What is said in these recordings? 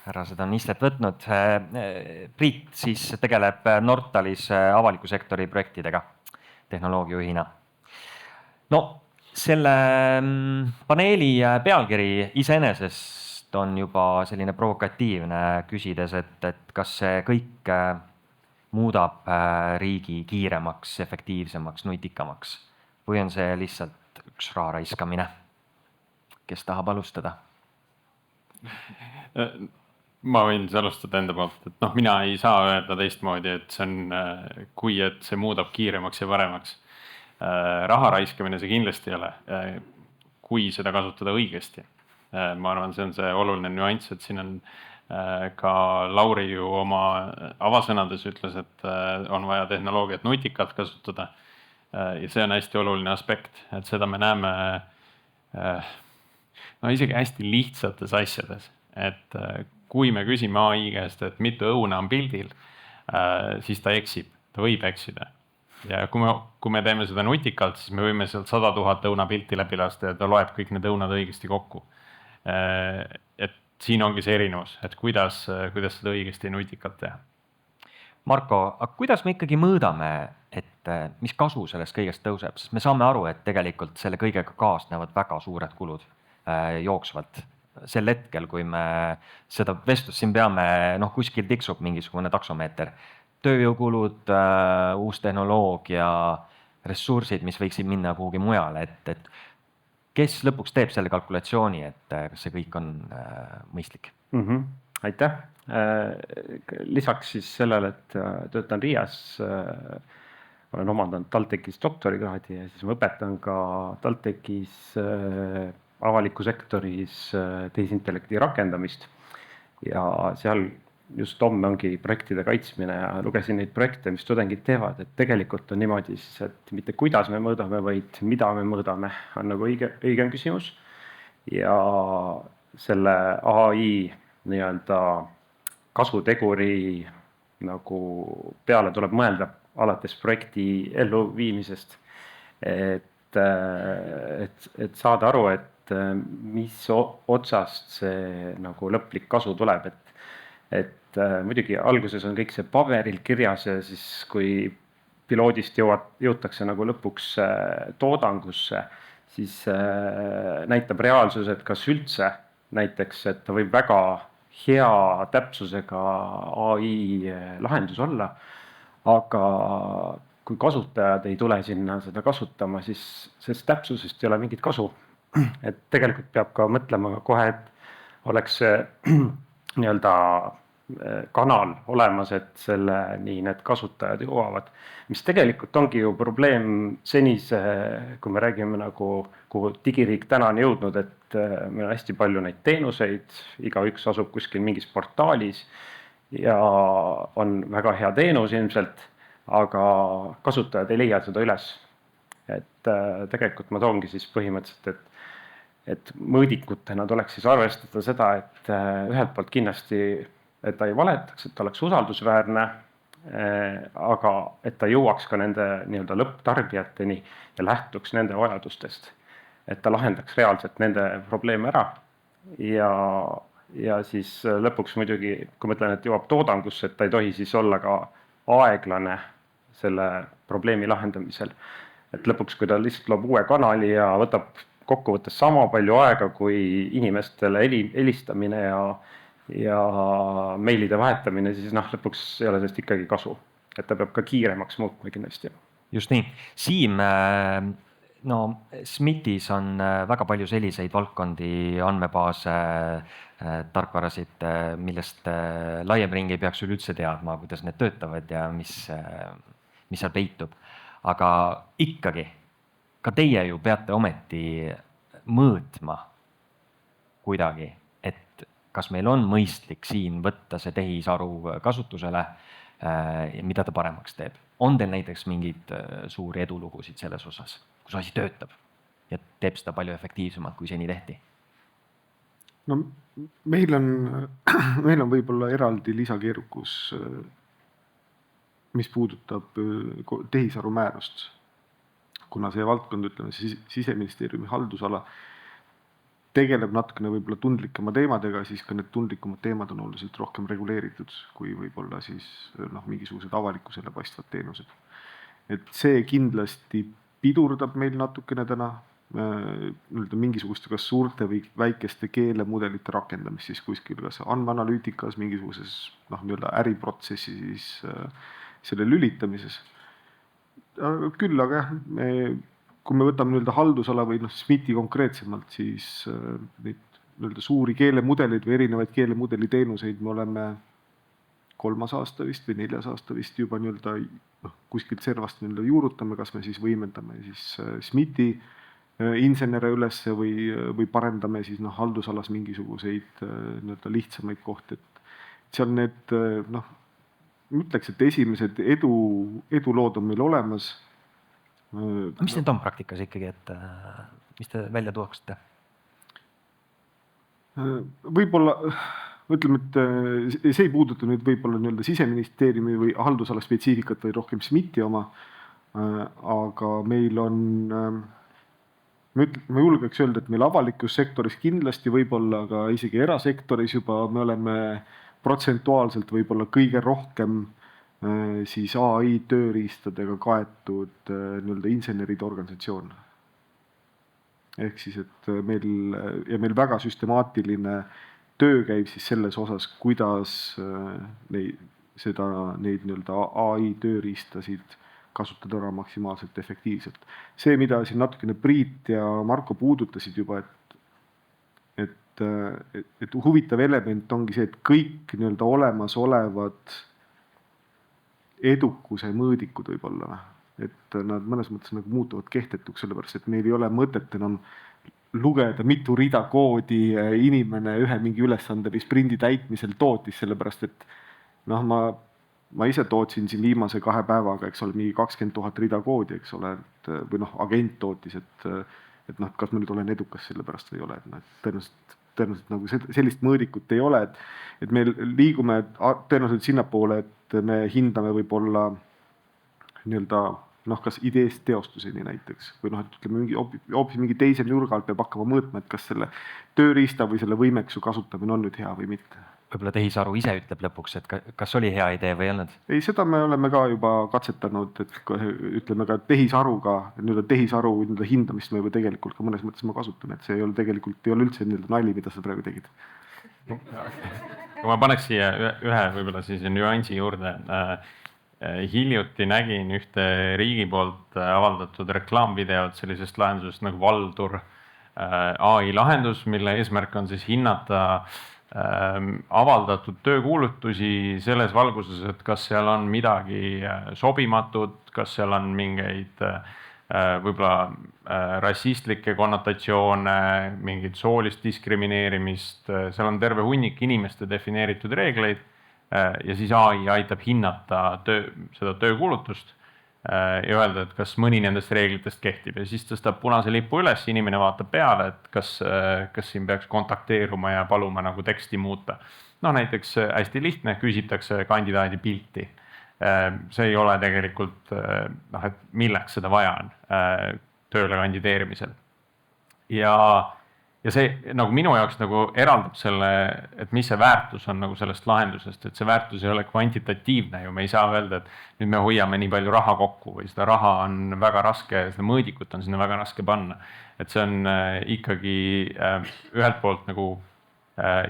härra seda on istet võtnud. Priit siis tegeleb Nortalis avaliku sektori projektidega tehnoloogiajuhina. No selle paneeli pealkiri iseenesest on juba selline provokatiivne, küsides, et kas see kõik muudab riigi kiiremaks, efektiivsemaks, nutikamaks või on see lihtsalt üks raha raiskamine? Kes tahab alustada? Ma võin alustada enda poolt, et mina ei saa öelda teistmoodi, et see on, kui et see muudab kiiremaks ja paremaks. Raha raiskamine see kindlasti ei ole, kui seda kasutada õigesti. Ma arvan, see on see oluline nüanss, et siin on ka Lauri ju oma avasõnades ütles, et on vaja tehnoloogiat nutikalt kasutada. Ja see on hästi oluline aspekt, et seda me näeme isegi hästi lihtsates asjades, et kui me küsime AI käest, et mitu õuna on pildil, siis ta eksib, ta võib eksida. Ja kui me teeme seda nutikalt, siis me võime sealt 100 000 õuna pilti läbi lasta ja ta loeb kõik need õunad õigesti kokku. Et siin ongi see erinevus, et kuidas seda õigesti nutikalt teha. Marko, aga kuidas me ikkagi mõõdame, et mis kasu sellest kõigest tõuseb? Sest me saame aru, et tegelikult selle kõigega kaasnevad väga suured kulud jooksvalt. Sel hetkel, kui me seda vestlust siin peame, kuskil tiksub mingisugune taksomeeter. Tööjõukulud, uus tehnoloogia, ressursid, mis võiksid minna kuhugi mujale, et kes lõpuks teeb selle kalkulatsiooni, et kas see kõik on mõistlik? Aitäh! Lisaks siis sellele, et töötan Riias, olen omandanud TalTechis doktorikraadi ja siis ma õpetan ka TalTechis avaliku sektoris tehisintellekti rakendamist ja seal just homme ongi projektide kaitsmine ja lugesin neid projekte, mis tudengid teevad, et tegelikult on niimoodi siis, et mitte kuidas me mõõdame, vaid mida me mõõdame, on nagu õigem küsimus ja selle AI nii-öelda kasuteguri nagu peale tuleb mõelda alates projekti elluviimisest, et saada aru, et mis otsast see nagu lõplik kasu tuleb, et muidugi alguses on kõik see paberil kirjas ja siis kui piloodist jõutakse nagu lõpuks toodangusse, siis näitab reaalsus, et kas üldse näiteks, et ta võib väga hea täpsusega AI lahendus olla, aga kui kasutajad ei tule sinna seda kasutama, siis sellest täpsusest ei ole mingit kasu. Et tegelikult peab ka mõtlema kohe, et oleks nii-öelda kanal olemas, et selle nii need kasutajad jõuavad, mis tegelikult ongi ju probleem senise, kui me räägime nagu, kuhu digiriik täna on jõudnud, et meil on hästi palju neid teenuseid, igaüks asub kuskil mingis portaalis ja on väga hea teenus ilmselt, aga kasutajad ei leia seda üles. Et tegelikult ma toongi siis põhimõtteliselt, et mõõdikutena tuleks siis arvestada seda, et ühelt poolt kindlasti, et ta ei valetaks, et ta oleks usaldusväärne, aga et ta jõuaks ka nende nii-öelda lõpptarbijateni ja lähtuks nende vajadustest. Et ta lahendaks reaalselt nende probleeme ära ja siis lõpuks muidugi, kui ma ütlen, et jõuab toodangusse, et ta ei tohi siis olla ka aeglane selle probleemi lahendamisel. Et lõpuks, kui ta lihtsalt loob uue kanali ja võtab kokkuvõttes sama palju aega kui inimestele helistamine ja meilide vahetamine, siis lõpuks ei ole sellest ikkagi kasu. Et ta peab ka kiiremaks muutma kindlasti. Just nii. Siim, SMIT-is on väga palju selliseid valdkondi, andmebaase, tarkvarasid, millest laiem ring ei peaks üldse teadma, kuidas need töötavad ja mis seal peitub. Aga ikkagi, ka teie ju peate ometi mõõtma kuidagi, et kas meil on mõistlik siin võtta see tehisaru kasutusele, mida ta paremaks teeb. On teil näiteks mingid suuri edulugusid selles osas, kus asi töötab ja teeb seda palju efektiivsemalt, kui seni tehti? No meil on võib-olla eraldi lisakeerukus, mis puudutab tehisaru määrust, kuna see valdkond, ütleme, Siseministeeriumi haldusala tegeleb natukene võib-olla tundlikema teemadega, siis ka need tundlikumad teemad on oluliselt rohkem reguleeritud kui võib-olla siis mingisugused avalikkusele paistvad teenused. Et see kindlasti pidurdab meil natukene täna mingisuguste kas suurte või väikeste keelemudelite rakendamist siis kuskil kas andmeanalüütikas, mingisuguses äriprotsessi siis selle lülitamises. Küll, aga jah, kui me võtame haldusala või SMIT-i konkreetsemalt, siis neid suuri keelemudeleid või erinevaid keelemudeli teenuseid me oleme 3. aasta vist või 4. aasta vist juba kuskilt servast juurutame, kas me siis võimendame siis SMIT-i insenere ülesse või parendame siis haldusalas mingisuguseid lihtsamaid kohti. Et seal need, ütleks, et esimesed edulood on meil olemas. Mis need on praktikas ikkagi, et mis te välja tuaksite? Võib-olla, ütleme, et see ei puuduta nüüd võib-olla Siseministeeriumi või haldusala spetsiifikat või rohkem SMIT-i oma, aga meil on, ma julgeks öelda, et meil avalikus sektoris kindlasti võib-olla, aga isegi erasektoris juba me oleme protsentuaalselt võib-olla kõige rohkem siis AI tööriistadega kaetud inseneride organisatsioon. Ehk siis, et meil väga süstemaatiline töö käib siis selles osas, kuidas neid AI tööriistasid kasutada ära maksimaalselt efektiivselt. See, mida siin natukene Priit ja Marko puudutasid juba, et huvitav element ongi see, et kõik olemasolevad edukuse mõõdikud võib-olla, et nad mõnes mõttes muutuvad kehtetuks, sellepärast et meil ei ole mõtet enam lugeda, mitu rida koodi inimene ühe mingi ülesande või sprindi täitmisel tootis, sellepärast et ma ise tootsin siin viimase 2 päevaga, eks ole, mingi 20 000 rida koodi, eks ole, või agent tootis, et kas ma nüüd olen edukas sellepärast või ei ole, et tõenäoliselt sellist mõõdikut ei ole, et me liigume tõenäoliselt sinnapoole, et me hindame võib-olla kas ideest teostuseni näiteks või ütleme hoopis mingi teise nurga alt peab hakkama mõõtma, et kas selle tööriista või selle võimeksu kasutamine on nüüd hea või mitte. Võib-olla tehisaru ise ütleb lõpuks, et kas oli hea idee või ei olnud? Ei, seda me oleme ka juba katsetanud, et ütleme ka tehisaruga, tehisaru hindamist me juba tegelikult ka mõnes mõttes ma kasutan, et see ei ole tegelikult üldse nali, mida sa praegu tegid. Kui ma paneks siia ühe võib-olla siis nüansi juurde. Hiljuti nägin ühte riigi poolt avaldatud reklaamvideot sellisest lahendusest nagu Valdur AI lahendus, mille eesmärk on siis hinnata avaldatud töökuulutusi selles valguses, et kas seal on midagi sobimatut, kas seal on mingeid võib-olla rassistlikke konnotatsioone, mingit soolist diskrimineerimist, seal on terve hunnik inimeste defineeritud reegleid ja siis AI aitab hinnata seda töökuulutust ja öelda, et kas mõni nendest reeglitest kehtib ja siis tõstab punase lipu üles, inimene vaatab peale, et kas siin peaks kontakteeruma ja paluma teksti muuta. Näiteks hästi lihtne, küsitakse kandidaadi pilti. See ei ole tegelikult, et milleks seda vaja on tööle kandideerimisel. Ja see minu jaoks eraldab selle, et mis see väärtus on sellest lahendusest, et see väärtus ei ole kvantitatiivne ju, me ei saa öelda, et nüüd me hoiame nii palju raha kokku või seda raha on väga raske, seda mõõdikut on sinna väga raske panna. Et see on ikkagi ühelt poolt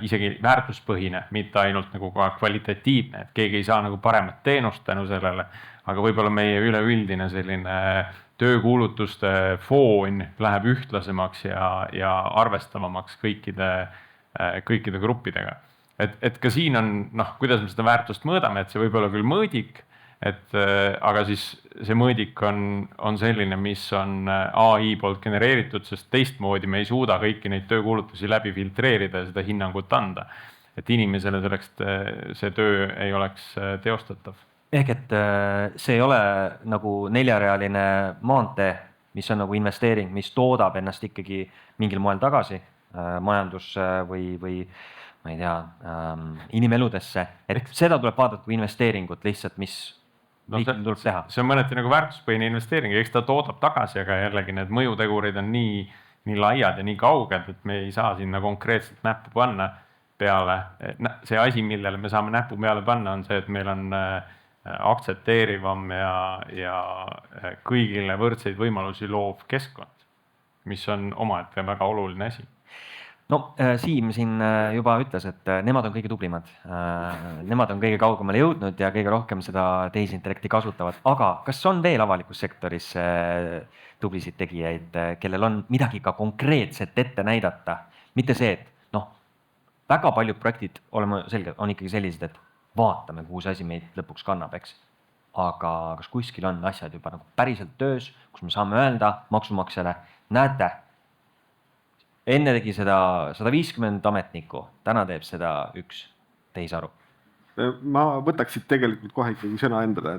isegi väärtuspõhine, mitte ainult kvalitatiivne, et keegi ei saa paremat teenust tänu sellele, aga võib-olla meie üleüldine selline töökuulutuste foon läheb ühtlasemaks ja arvestavamaks kõikide gruppidega. Et ka siin on, kuidas me seda väärtust mõõdame, et see võib olla küll mõõdik, aga siis see mõõdik on selline, mis on AI poolt genereeritud, sest teistmoodi me ei suuda kõiki neid töökuulutusi läbi filtreerida ja seda hinnangut anda. Et inimesele see töö ei oleks teostatav. Ehk et see ei ole nagu 4-realine maantee, mis on investeering, mis toodab ennast ikkagi mingil moel tagasi majandusse või ma ei tea, inimeludesse. Et seda tuleb vaadata kui investeeringut lihtsalt, mis tuleb teha. See on mõneti väärtuspõhine investeering, eks ta toodab tagasi, aga jällegi need mõjutegurid on nii nii laiad ja nii kauged, et me ei saa sinna konkreetselt näppu panna peale. See asi, millele me saame näpu peale panna, on see, et meil on aktsepteerivam ja kõigile võrdseid võimalusi loov keskkond, mis on omaette väga oluline asi. No Siim siin juba ütles, et nemad on kõige tublimad. Nemad on kõige kaugemale jõudnud ja kõige rohkem seda tehisintellekti kasutavad. Aga kas on veel avalikus sektoris tublisid tegijaid, kellel on midagi ka konkreetset ette näidata? Mitte see, et väga paljud projektid, oleme selged, on ikkagi sellised, et vaatame, kuhu see asi meid lõpuks kannab, eks. Aga kas kuskil on asjad juba nagu päriselt töös, kus me saame öelda maksumaksjale, näete, enne tegi seda 150 ametnikku, täna teeb seda üks tehisaru. Ma võtaks siit tegelikult kohe ikkagi sõna endale,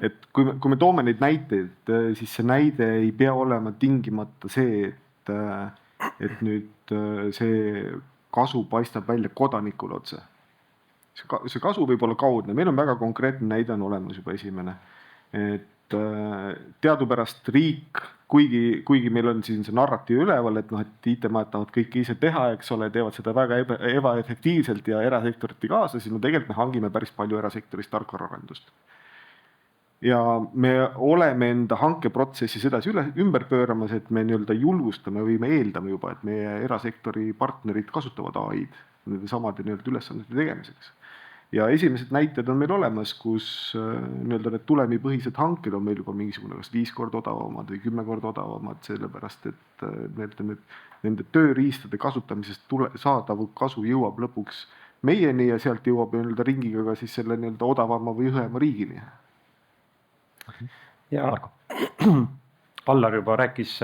et kui me toome neid näiteid, siis see näide ei pea olema tingimata see, et nüüd see kasu paistab välja kodanikule otse. See kasu võib olla kaudne, meil on väga konkreetne näide on olemas juba esimene, et teadupärast riik, kuigi meil on siin see narratiiv üleval, et IT-majad tahavad kõike ise teha, eks ole, teevad seda väga ebaefektiivselt ja erasektorit ei kaasa, siis me tegelikult hangime päris palju erasektorist tarkvaraarendust. Ja me oleme enda hankeprotsessi sedasi ümber pööramas, et me julgustame või me eeldame juba, et meie erasektori partnerid kasutavad AI-d nende samade ülesannete tegemiseks. Ja esimesed näited on meil olemas, kus need tulemipõhised hanked on meil juba mingisugune kas 5 korda odavamad või 10 korda odavamad, sellepärast et nende tööriistade kasutamisest saadav kasu jõuab lõpuks meieni ja sealt jõuab ringiga ka siis selle odavama või õhema riigini. Ja Allar juba rääkis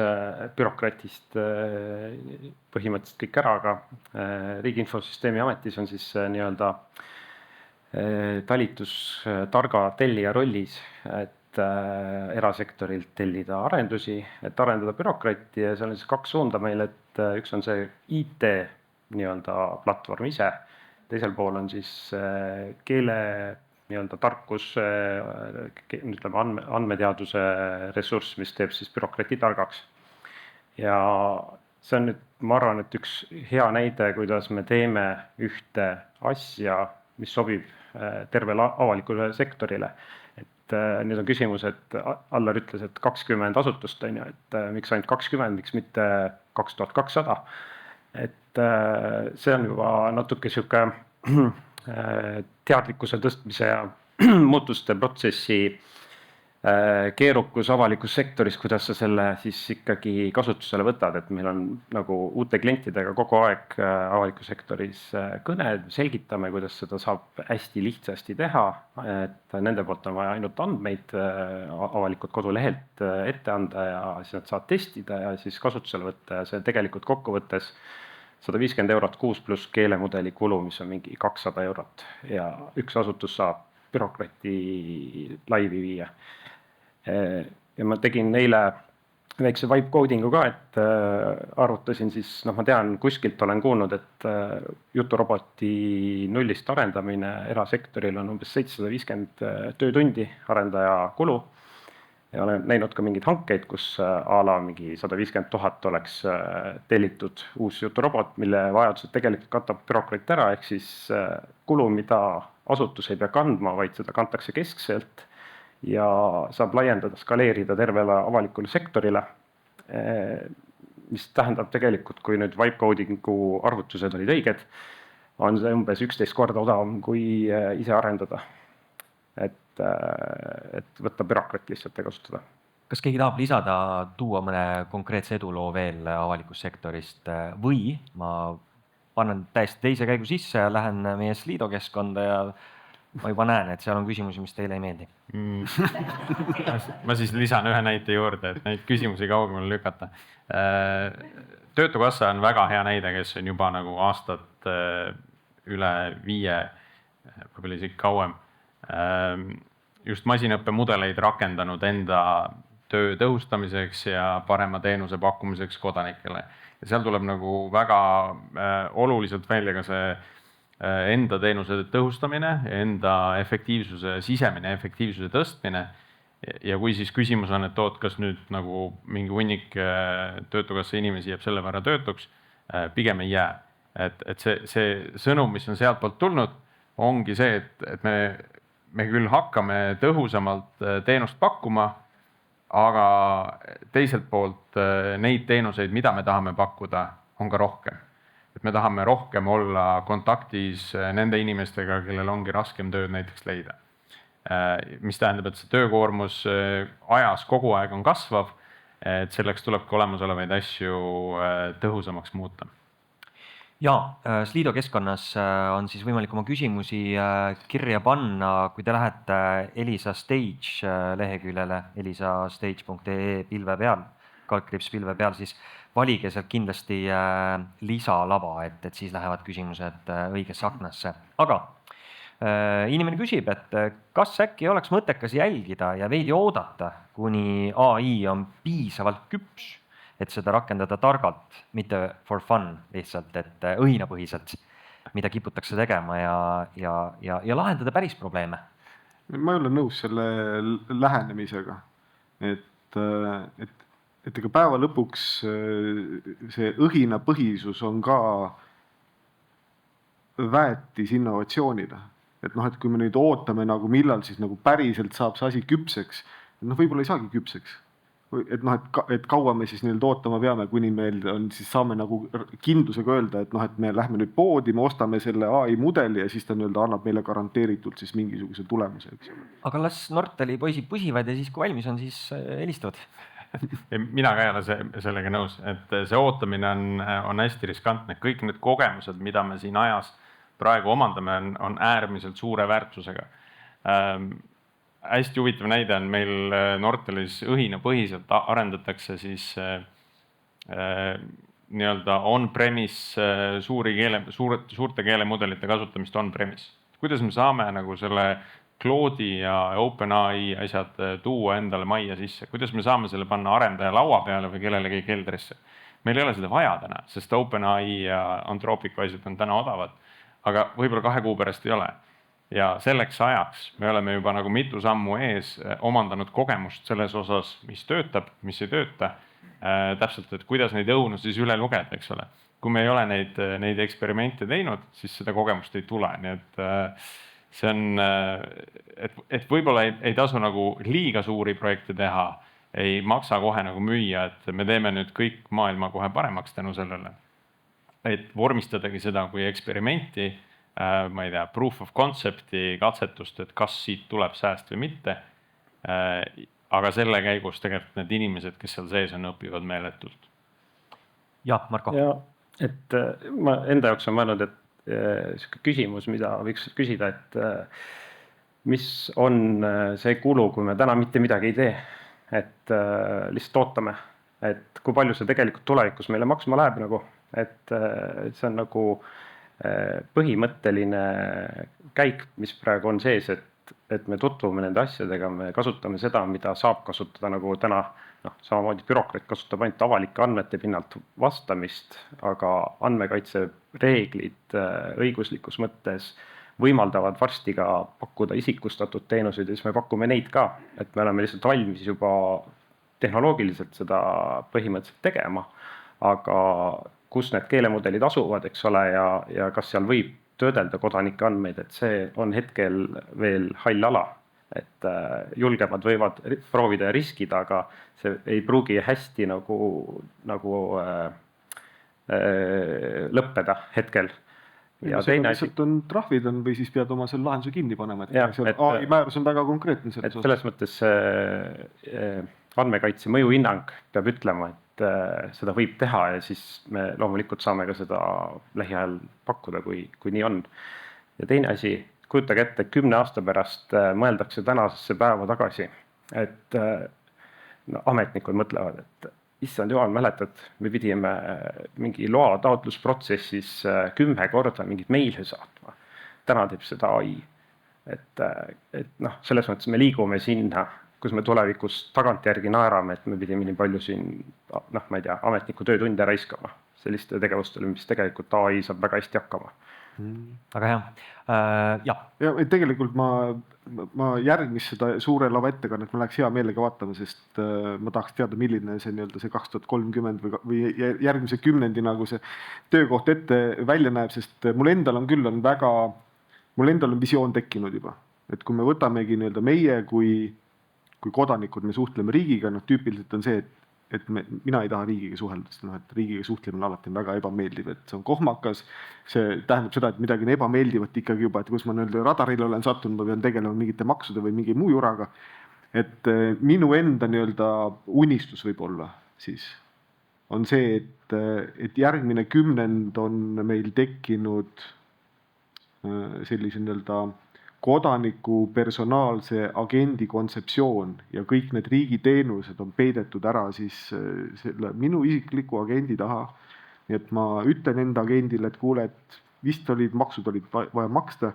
bürokratist põhimõtteliselt kõik ära, aga Riigi Infosüsteemi Ametis on siis nii-öelda talitus targa tellija rollis, et erasektorilt tellida arendusi, et arendada bürokratti ja seal on siis 2 suunda meil, et üks on see IT nii-öelda platvorm ise, teisel pool on siis keele nii-öelda tarkus, ütleme andmeteaduse ressurss, mis teeb siis bürokrati targaks. Ja see on nüüd, ma arvan, et üks hea näide, kuidas me teeme ühte asja, mis sobib tervele avalikule sektorile. Et nüüd on küsimus, et Allar ütles, et 20 asutust on ju, et miks ainult 20, miks mitte 2200. Et see on juba natuke sihuke teadlikkuse tõstmise ja muutuste protsessi keerukus avalikus sektoris, kuidas sa selle siis ikkagi kasutusele võtad, et meil on nagu uute klientidega kogu aeg avalikus sektoris kõne, selgitame, kuidas seda saab hästi lihtsasti teha, et nende poolt on vaja ainult andmeid avalikult kodulehelt ette anda ja siis nad saavad testida ja siis kasutusele võtta ja see tegelikult kokkuvõttes 150 eurot kuus pluss keelemudeli kulu, mis on mingi 200 eurot ja üks asutus saab bürokrati laivi viia. Ja ma tegin eile väikse vibe codingu ka, et arvutasin siis, ma tean, kuskilt olen kuulnud, et juturoboti nullist arendamine erasektoril on umbes 750 töötundi arendaja kulu. Ja olen näinud ka mingeid hankeid, kus a la mingi 150 000 oleks tellitud uus juturobot, mille vajadused tegelikult katab bürokrat ära, ehk siis kulu, mida asutus ei pea kandma, vaid seda kantakse keskselt ja saab laiendada, skaleerida tervele avalikule sektorile, mis tähendab tegelikult, kui nüüd vibe codingu arvutused olid õiged, on see umbes 11 korda odavam kui ise arendada. Et võtta bürokrat lihtsalt ja kasutada. Kas keegi tahab lisada, tuua mõne konkreetse eduloo veel avalikust sektorist või ma panen täiesti teise käigu sisse ja lähen meie Slido keskkonda ja ma juba näen, et seal on küsimusi, mis teile ei meeldi. Ma siis lisan ühe näite juurde, et neid küsimusi kaugemale lükata. Töötukassa on väga hea näide, kes on juba nagu aastat üle 5, võib-olla isegi kauem, just masinõppemudeleid rakendanud enda töö tõhustamiseks ja parema teenuse pakkumiseks kodanikele. Ja seal tuleb nagu väga oluliselt välja ka see enda teenuse tõhustamine, enda efektiivsuse, sisemine efektiivsuse tõstmine ja kui siis küsimus on, et oot, kas nüüd nagu mingi hunnik Töötukassa inimesi jääb selle võrra töötuks, pigem ei jää. Et see sõnum, mis on sealt poolt tulnud, ongi see, et me küll hakkame tõhusamalt teenust pakkuma, aga teiselt poolt neid teenuseid, mida me tahame pakkuda, on ka rohkem. Et me tahame rohkem olla kontaktis nende inimestega, kellel ongi raskem tööd näiteks leida. Mis tähendab, et see töökoormus ajas kogu aeg on kasvav, et selleks tulebki olemasolevaid asju tõhusamaks muuta. Ja Slido keskkonnas on siis võimalik oma küsimusi kirja panna, kui te lähete Elisa Stage leheküljele elisastage.ee pilve peal, siis valige sealt kindlasti lisalava, et siis lähevad küsimused õigesse aknasse. Aga inimene küsib, et kas äkki oleks mõttekas jälgida ja veidi oodata, kuni AI on piisavalt küps, et seda rakendada targalt, mitte for fun lihtsalt, et õhinapõhiselt, mida kiputakse tegema ja lahendada päris probleeme. Ma ei ole nõus selle lähenemisega, et ega päeva lõpuks see õhinapõhisus on ka väetis innovatsioonile. Et kui me nüüd ootame, nagu millal siis nagu päriselt saab see asi küpseks, võib-olla ei saagi küpseks. Et kaua me siis ootama peame, kuni meil on, siis saame nagu kindlusega öelda, et me lähme nüüd poodi, me ostame selle AI mudeli ja siis ta annab meile garanteeritult siis mingisuguse tulemuse. Aga las Nortali poisid püsivad ja siis, kui valmis on, siis helistavad. Mina ka ei ole sellega nõus, et see ootamine on hästi riskantne. Kõik need kogemused, mida me siin ajas praegu omandame, on äärmiselt suure väärtusega. Hästi huvitav näide on meil Nortalis õhinapõhiselt arendatakse siis nii-öelda on-premise suurte keelemudelite kasutamist on-premise. Kuidas me saame nagu selle Claude'i ja OpenAI asjad tuua endale majja sisse? Kuidas me saame selle panna arendaja laua peale või kellelegi keldrisse? Meil ei ole seda vaja täna, sest OpenAI ja Anthropic asjad on täna odavad, aga võib-olla 2 kuu pärast ei ole. Ja selleks ajaks me oleme juba nagu mitu sammu ees omandanud kogemust selles osas, mis töötab, mis ei tööta. Täpselt, et kuidas neid õunu siis üle lugeda, eks ole. Kui me ei ole neid eksperimente teinud, siis seda kogemust ei tule. Nii et see on, et võib-olla ei tasu nagu liiga suuri projekte teha, ei maksa kohe nagu müüa, et me teeme nüüd kõik maailma kohe paremaks tänu sellele. Et vormistadagi seda kui eksperimenti, ma ei tea, proof of concept'i katsetust, et kas siit tuleb sääst või mitte. Aga selle käigus tegelikult need inimesed, kes seal sees on, õpivad meeletult. Ja, Marko. Ja, et ma enda jaoks on mõelnud, et küsimus, mida võiks küsida, et mis on see kulu, kui me täna mitte midagi ei tee, et lihtsalt ootame, et kui palju see tegelikult tulevikus meile maksma läheb nagu, et see on nagu põhimõtteline käik, mis praegu on sees, et me tutvume nende asjadega, me kasutame seda, mida saab kasutada nagu täna, samamoodi bürokraat kasutab ainult avalike andmete pinnalt vastamist, aga andmekaitse reeglid õiguslikus mõttes võimaldavad varsti ka pakkuda isikustatud teenuseid ja siis me pakume neid ka, et me oleme lihtsalt valmis juba tehnoloogiliselt seda põhimõtteliselt tegema, aga kus need keelemudelid asuvad, eks ole, ja kas seal võib töödelda kodanike andmeid, et see on hetkel veel hall ala, et julgemad võivad proovida ja riskida, aga see ei pruugi hästi nagu lõppeda hetkel. Ja teine asi on trahvid on või siis pead oma selle lahenduse kinni panema, et AI määrus on väga konkreetne selles mõttes andmekaitse mõjuhinnang peab ütlema, et seda võib teha ja siis me loomulikult saame ka seda lähiajal pakkuda, kui nii on. Ja teine asi, kujutage ette, 10 aasta pärast mõeldakse tänasesse päeva tagasi, et ametnikud mõtlevad, et issand jumal, mäletad, me pidime mingi loa taotlusprotsessis 10 korda mingit meile saatma. Täna teeb seda AI. Et selles mõttes me liigume sinna, kus me tulevikus tagantjärgi naerame, et me pidime nii palju siin, ma ei tea, ametniku töötunde raiskama selliste tegevustele, mis tegelikult AI saab väga hästi hakkama. Väga hea. Ja, tegelikult ma ma järgmist seda suure lava ettekannet ma läheks hea meelega vaatama, sest ma tahaks teada, milline see nii-öelda see 2030 või järgmise kümnendi nagu see töökoht ette välja näeb, sest mul endal on visioon tekkinud juba, et kui me võtamegi nii-öelda meie kui kodanikud, me suhtleme riigiga, tüüpiliselt on see, et mina ei taha riigiga suhelda, sest et riigiga suhtlemine alati on väga ebameeldiv, et see on kohmakas, see tähendab seda, et midagi on ebameeldivat ikkagi juba, et kus ma nii-öelda radarile olen sattunud, ma pean tegelema mingite maksude või mingi muu juraga. Et minu enda nii-öelda unistus võib-olla siis on see, et järgmine kümnend on meil tekkinud sellise nii-öelda kodaniku personaalse agendi kontseptsioon ja kõik need riigiteenused on peidetud ära siis selle minu isikliku agendi taha. Nii et ma ütlen enda agendile, et kuule, et vist maksud olid vaja maksta.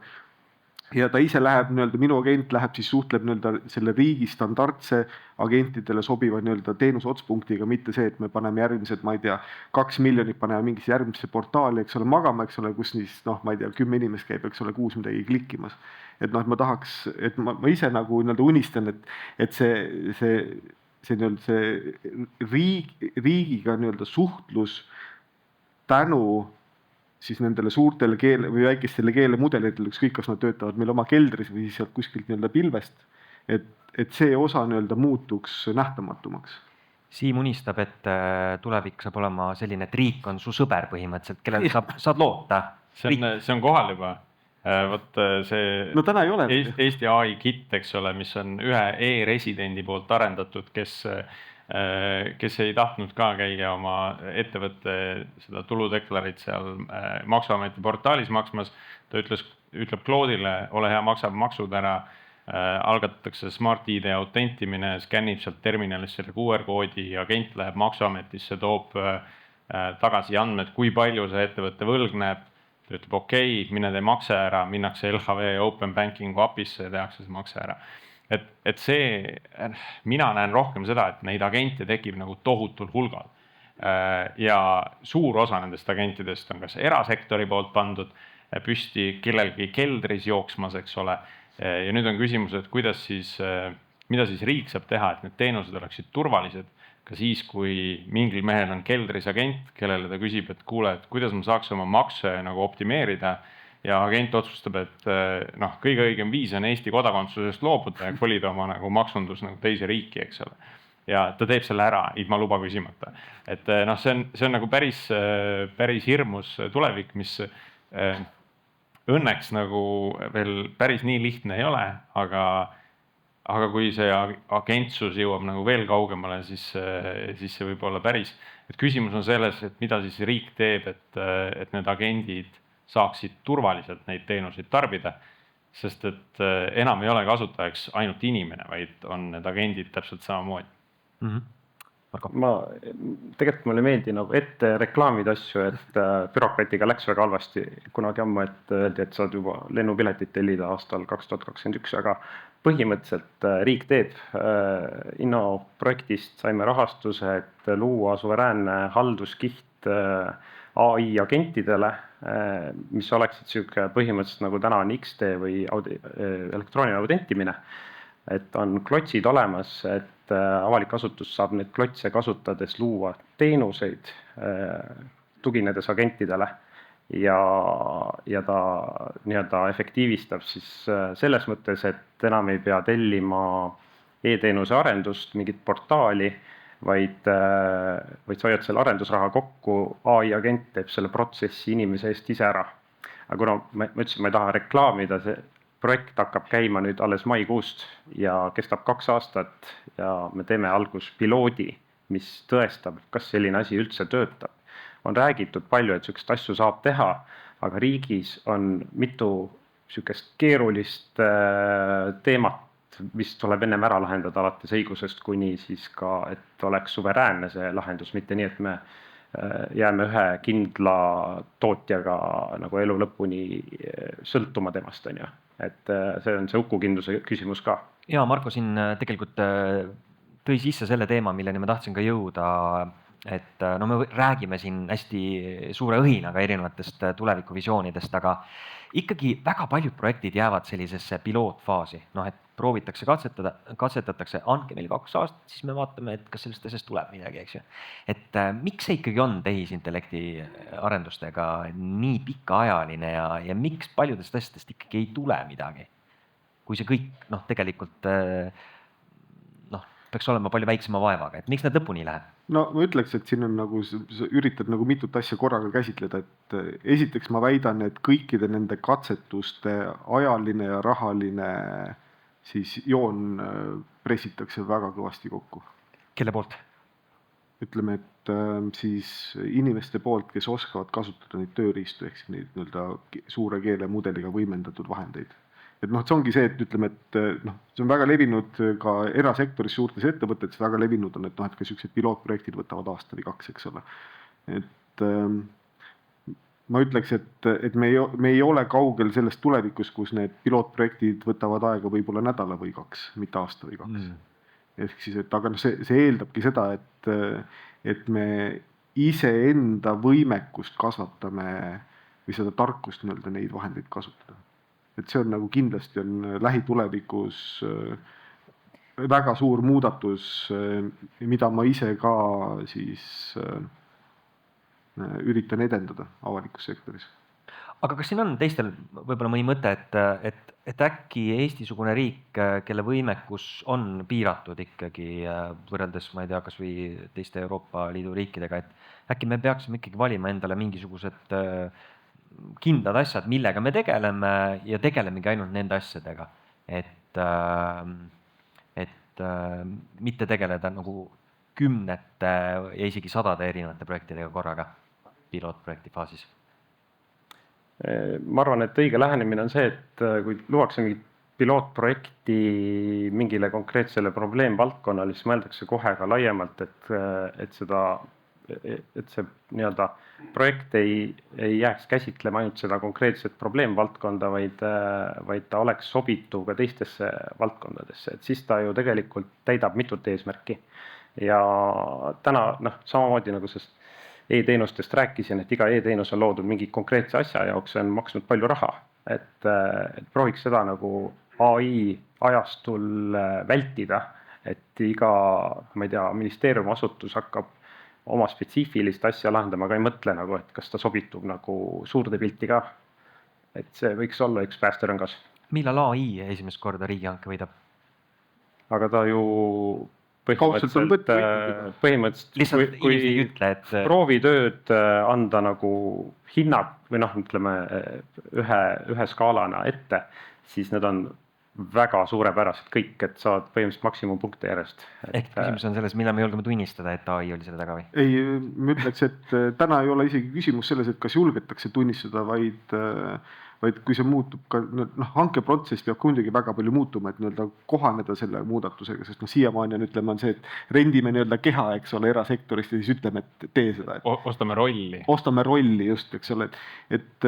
Ja ta ise läheb, minu agent läheb siis suhtleb selle riigi standardse agentidele sobiva teenuse otspunktiga, mitte see, et me paneme järgmised, ma ei tea, 2 miljonit paneme mingisse järgmisse portaali, eks ole, magama, eks ole, kus siis, ma ei tea, 10 inimest käib, eks ole, 6 midagi klikkimas. Et ma tahaks, et ma ise nagu unistan, et see riigiga suhtlus tänu siis nendele suurtele keele või väikestele keelemudelitele, ükskõik kas nad töötavad meil oma keldris või sealt kuskilt pilvest, et see osa muutuks nähtamatumaks. Siim unistab, et tulevik saab olema selline, et riik on su sõber põhimõtteliselt, kellel saad loota. See on kohal juba. Võt see no täna ei ole. Eesti AI kit, eks ole, mis on ühe e-residendi poolt arendatud, kes ei tahtnud ka käia oma ettevõtte seda tuludeklarit seal maksuameti portaalis maksmas. Ta ütleb Claude'ile, ole hea, maksab maksud ära, algatatakse Smart ID autentimine, skännib sealt terminalist selle QR-koodi, agent läheb maksuametisse, toob tagasi andmed, kui palju see ettevõtte võlgneb. Ta ütleb okei, mine tee makse ära, minnakse LHV Open Bankingu apisse ja tehakse see makse ära. Et see, mina näen rohkem seda, et neid agente tekib nagu tohutul hulgal. Ja suur osa nendest agentidest on kas erasektori poolt pandud püsti kellelgi keldris jooksmas, eks ole. Ja nüüd on küsimus, et mida siis riik saab teha, et need teenused oleksid turvalised, ka siis, kui mingil mehel on keldris agent, kellele ta küsib, et kuule, et kuidas ma saaks oma makse nagu optimeerida. Ja agent otsustab, et kõige õigem viis on Eesti kodakondsusest loobuda ja kolida oma nagu maksundus nagu teise riiki, eks ole. Ja ta teeb selle ära, ilma luba küsimata. Et see on nagu päris hirmus tulevik, mis õnneks nagu veel päris nii lihtne ei ole, aga kui see agentsus jõuab nagu veel kaugemale, siis see võib olla päris. Et küsimus on selles, et mida siis riik teeb, et need agendid saaksid turvaliselt neid teenuseid tarbida, sest et enam ei ole kasutajaks ainult inimene, vaid on need agendid täpselt samamoodi. Tegelikult mulle meeldi nagu ette reklaamida asju, et bürokraatiga läks väga halvasti kunagi ammu, et öeldi, et saad juba lennupiletit tellida aastal 2021, aga põhimõtteliselt riik teeb. Innoprojektist saime rahastuse, et luua suveräänne halduskiht AI agentidele, mis oleksid siuke põhimõtteliselt nagu täna on XD või elektrooniline autentimine, et on klotsid olemas, et avalik asutus saab neid klotse kasutades luua teenuseid, tuginedes agentidele ja ta nii-öelda efektiivistab siis selles mõttes, et enam ei pea tellima e-teenuse arendust, mingit portaali, vaid sa hoiad selle arendusraha kokku, AI agent teeb selle protsessi inimese eest ise ära. Aga kuna ma ütlesin, ma ei taha reklaamida, see projekt hakkab käima nüüd alles maikuust ja kestab 2 aastat ja me teeme algus piloodi, mis tõestab, kas selline asi üldse töötab. On räägitud palju, et sükest asju saab teha, aga riigis on mitu sükest keerulist teemat, mis tuleb ennem ära lahendada alates õigusest kuni siis ka, et oleks suveräänne see lahendus, mitte nii, et me jääme ühe kindla tootjaga nagu elu lõpuni sõltuma temast, on ju. Et see on see hukukindluse küsimus ka. Ja Marko siin tegelikult tõi sisse selle teema, milleni ma tahtsin ka jõuda. et no me räägime siin hästi suure õhinaga erinevatest tulevikuvisioonidest, aga ikkagi väga paljud projektid jäävad sellisesse pilootfaasi, noh, et proovitakse katsetatakse, andke meil 2 aastat, siis me vaatame, et kas sellest asjast tuleb midagi, eks ju. Et miks see ikkagi on tehisintellekti arendustega nii pikaajaline ja miks paljudest asjadest ikkagi ei tule midagi? Kui see kõik, noh, tegelikult peaks olema palju väiksema vaevaga, et miks need lõpuni läheb? No ma ütleks, et siin on nagu, sa üritad nagu mitut asja korraga käsitleda, et esiteks ma väidan, et kõikide nende katsetuste ajaline ja rahaline siis joon pressitakse väga kõvasti kokku. Kelle poolt? Ütleme, et siis inimeste poolt, kes oskavad kasutada neid tööriistu, ehk siis neid nii-öelda suure keelemudeliga võimendatud vahendeid. Et noh, see ongi see, et ütleme, et noh, see on väga levinud ka erasektoris suurtes ettevõtetes, väga levinud on, et noh, et ka sellised pilootprojektid võtavad aasta või 2, eks ole. Et ma ütleks, et me ei ole kaugel sellest tulevikus, kus need pilootprojektid võtavad aega võib-olla nädala või 2, mitte aasta või 2. Ehk siis, et aga noh, see eeldabki seda, et me iseenda võimekust kasvatame või seda tarkust nii-öelda neid vahendeid kasutada. Et see on nagu kindlasti on lähitulevikus väga suur muudatus, mida ma ise ka siis üritan edendada avalikus sektoris. Aga kas siin on teistel võib-olla mõni mõte, et äkki Eesti-sugune riik, kelle võimekus on piiratud ikkagi võrreldes, ma ei tea, kas või teiste Euroopa Liidu riikidega, et äkki me peaksime ikkagi valima endale mingisugused kindlad asjad, millega me tegeleme ja tegelemegi ainult nende asjadega, et mitte tegeleda nagu 10 ja isegi 100 erinevate projektidega korraga pilootprojekti faasis. Ma arvan, et õige lähenemine on see, et kui luuakse mingi pilootprojekti mingile konkreetsele probleemvaldkonnale, siis mõeldakse kohe ka laiemalt, et see nii-öelda projekt ei jääks käsitlema ainult seda konkreetset probleemvaldkonda, vaid ta oleks sobituv ka teistesse valdkondadesse, et siis ta ju tegelikult täidab mitut eesmärki. Ja täna samamoodi nagu sest e-teenustest rääkisin, et iga e-teenus on loodud mingi konkreetse asja jaoks, see on maksnud palju raha, et prooviks seda nagu AI ajastul vältida, et iga, ma ei tea, ministeeriumi asutus hakkab oma spetsiifilist asja lahendama, aga ei mõtle nagu, et kas ta sobitub nagu suurde pilti ka. Et see võiks olla üks päästerõngas. Millal AI esimest korda riigihanke võidab? Aga ta ju põhimõtteliselt lihtsalt kui ütle, et proovitööd anda nagu hinnad või noh, ütleme ühe skaalana ette, siis need on väga suurepärased kõik, et saad põhimõtteliselt maksimumpunkte järjest. Ehk küsimus on selles, millal me julgeme tunnistada, et AI oli selle taga või? Ei, ma ütleks, et täna ei ole isegi küsimus selles, et kas julgetakse tunnistada, vaid kui see muutub ka, hankeprotsess peab muidugi väga palju muutuma, et nii-öelda kohaneda selle muudatusega, sest siiamaani on, ütleme, on see, et rendime nii-öelda keha, eks ole, erasektorist ja siis ütleme, et tee seda. Ostame rolli. Ostame rolli just, eks ole. Et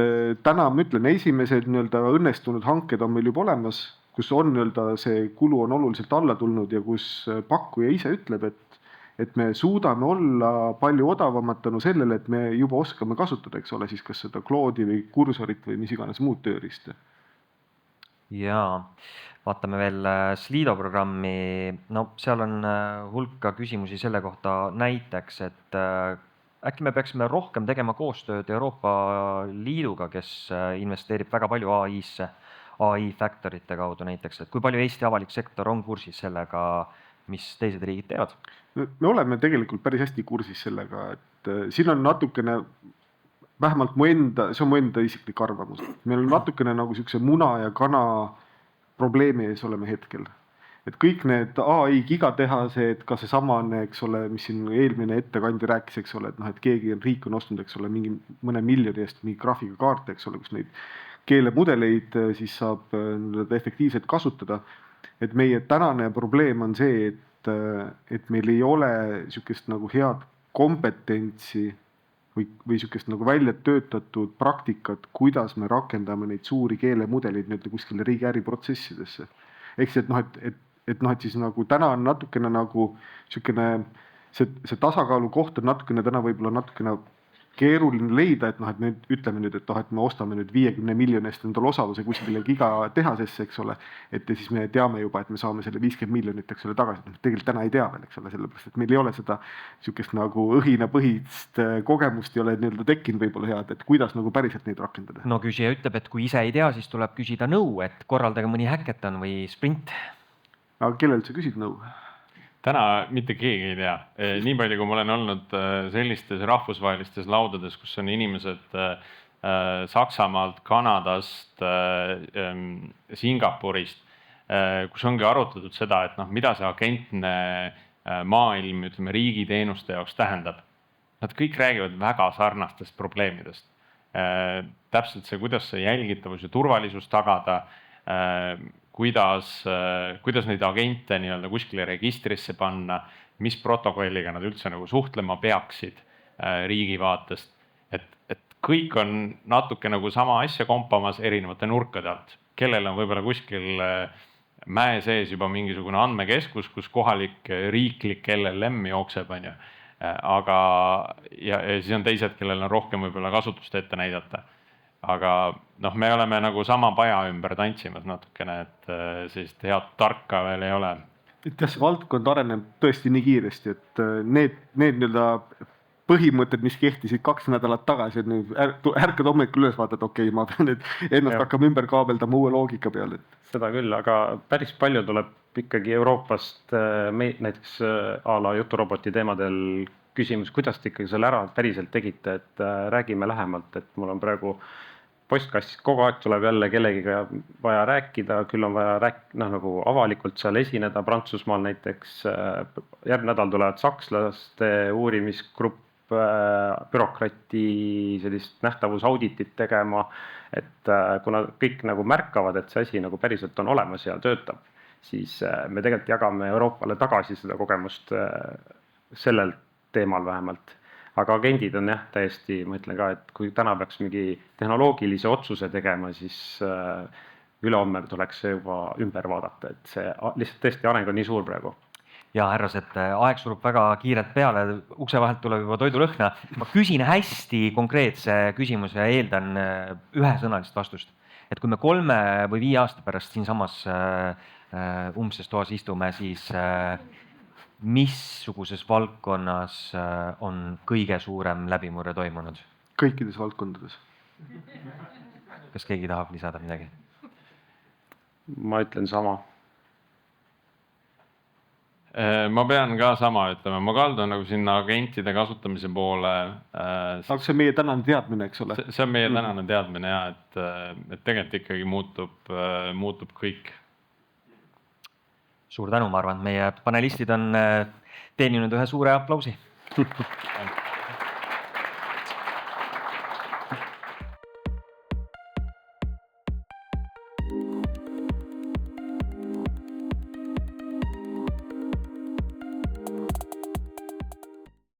täna ma ütlen, esimesed nii-öelda õnnestunud hanked on meil juba olemas, kus on nii-öelda see kulu on oluliselt alla tulnud ja kus pakkuja ise ütleb, et me suudame olla palju odavamad tänu sellele, et me juba oskame kasutada, eks ole, siis kas seda Claude'i või kursorit või mis iganes muud tööriiste. Jaa, vaatame veel Slido programmi, no seal on hulka küsimusi selle kohta näiteks, et äkki me peaksime rohkem tegema koostööd Euroopa Liiduga, kes investeerib väga palju AI-sse, AI Factorite kaudu näiteks, et kui palju Eesti avalik sektor on kursis sellega, mis teised riigid teevad? Me oleme tegelikult päris hästi kursis sellega, et siin on natukene, vähemalt see on mu enda isiklik arvamus, meil on natukene nagu siukse muna ja kana probleemi ees oleme hetkel. Et kõik need AI gigatehased, ka see samane, eks ole, mis siin eelmine ettekandja rääkis, eks ole, et keegi riik on ostnud, eks ole, mõne miljoni eest mingi graafikakaarte, eks ole, kus neid keelemudeleid siis saab efektiivselt kasutada. Et meie tänane probleem on see, et meil ei ole niisugust nagu head kompetentsi või niisugust nagu välja töötatud praktikat, kuidas me rakendame neid suuri keelemudeleid nii-öelda kuskile riigi äriprotsessidesse. Ehk see, et siis nagu täna on natukene nagu niisugune see tasakaalu koht on natukene täna võib-olla natukene keeruline leida, et noh, et nüüd ütleme nüüd, et noh, et me ostame nüüd 50 miljoni eest endale osaluse kuskile gigatehasesse, eks ole, et ja siis me teame juba, et me saame selle 50 miljonit, eks ole, tagasi, tegelikult täna ei tea veel, eks ole, sellepärast, et meil ei ole seda niisugust nagu õhinapõhist kogemust ei ole nii-öelda tekkinud võib-olla head, et kuidas nagu päriselt neid rakendada. no küsija ütleb, et kui ise ei tea, siis tuleb küsida nõu, et korraldage mõni hackathon või sprint. Aga kellelt sa küsid nõu? täna mitte keegi ei tea. Nii palju, kui ma olen olnud sellistes rahvusvahelistes laudades, kus on inimesed Saksamaalt, Kanadast, Singapurist, kus ongi arutatud seda, et noh, mida see agentne maailm, ütleme, riigiteenuste jaoks tähendab. Nad kõik räägivad väga sarnastest probleemidest. Täpselt see, kuidas see jälgitavus ja turvalisus tagada, kuidas neid agente nii-öelda kuskile registrisse panna, mis protokolliga nad üldse nagu suhtlema peaksid riigi vaatest. Et kõik on natuke nagu sama asja kompamas erinevate nurkade alt. Kellel on võib-olla kuskil mäe sees juba mingisugune andmekeskus, kus kohalik riiklik LLM jookseb, on ju. Aga ja siis on teised, kellel on rohkem võib-olla kasutust ette näidata. Aga noh, me oleme nagu sama paja ümber tantsimas natukene, et sellist head tarka veel ei ole. Et jah, see valdkond areneb tõesti nii kiiresti, et need nii-öelda põhimõtted, mis kehtisid 2 nädalat tagasi, et ärkad hommikul üles vaatad, okei, ma pean nüüd ennast hakkama ümber kaabeldama uue loogika peale. Seda küll, aga päris palju tuleb ikkagi Euroopast näiteks a la juturoboti teemadel küsimus, kuidas te ikkagi selle ära päriselt tegite, et räägime lähemalt, et mul on praegu postkastist kogu aeg tuleb jälle kellegiga vaja rääkida, küll on vaja nagu avalikult seal esineda, Prantsusmaal näiteks järgmine nädal tulevad sakslaste uurimisgrupp bürokrati sellist nähtavusauditit tegema, et kuna kõik nagu märkavad, et see asi nagu päriselt on olemas ja töötab, siis me tegelikult jagame Euroopale tagasi seda kogemust sellel teemal vähemalt. Aga agendid on jah täiesti, ma ütlen ka, et kui täna peaks mingi tehnoloogilise otsuse tegema, siis ülehomme tuleks see juba ümber vaadata, et see lihtsalt tõesti areng on nii suur praegu. Ja härrased, aeg surub väga kiirelt peale, ukse vahelt tuleb juba toidulõhna. Ma küsin hästi konkreetse küsimuse ja eeldan ühesõnalist vastust. Et kui me 3 või 5 aasta pärast siinsamas umbses toas istume, siis missuguses valdkonnas on kõige suurem läbimurre toimunud? Kõikides valdkondades. Kas keegi tahab lisada midagi? Ma ütlen sama. Ma pean ka sama ütlema, ma kaldun nagu sinna agentide kasutamise poole. Aga see on meie tänane teadmine, eks ole? See on meie tänane teadmine ja, et tegelikult ikkagi muutub kõik. Suur tänu, ma arvan, et meie panelistid on teeninud ühe suure aplausi.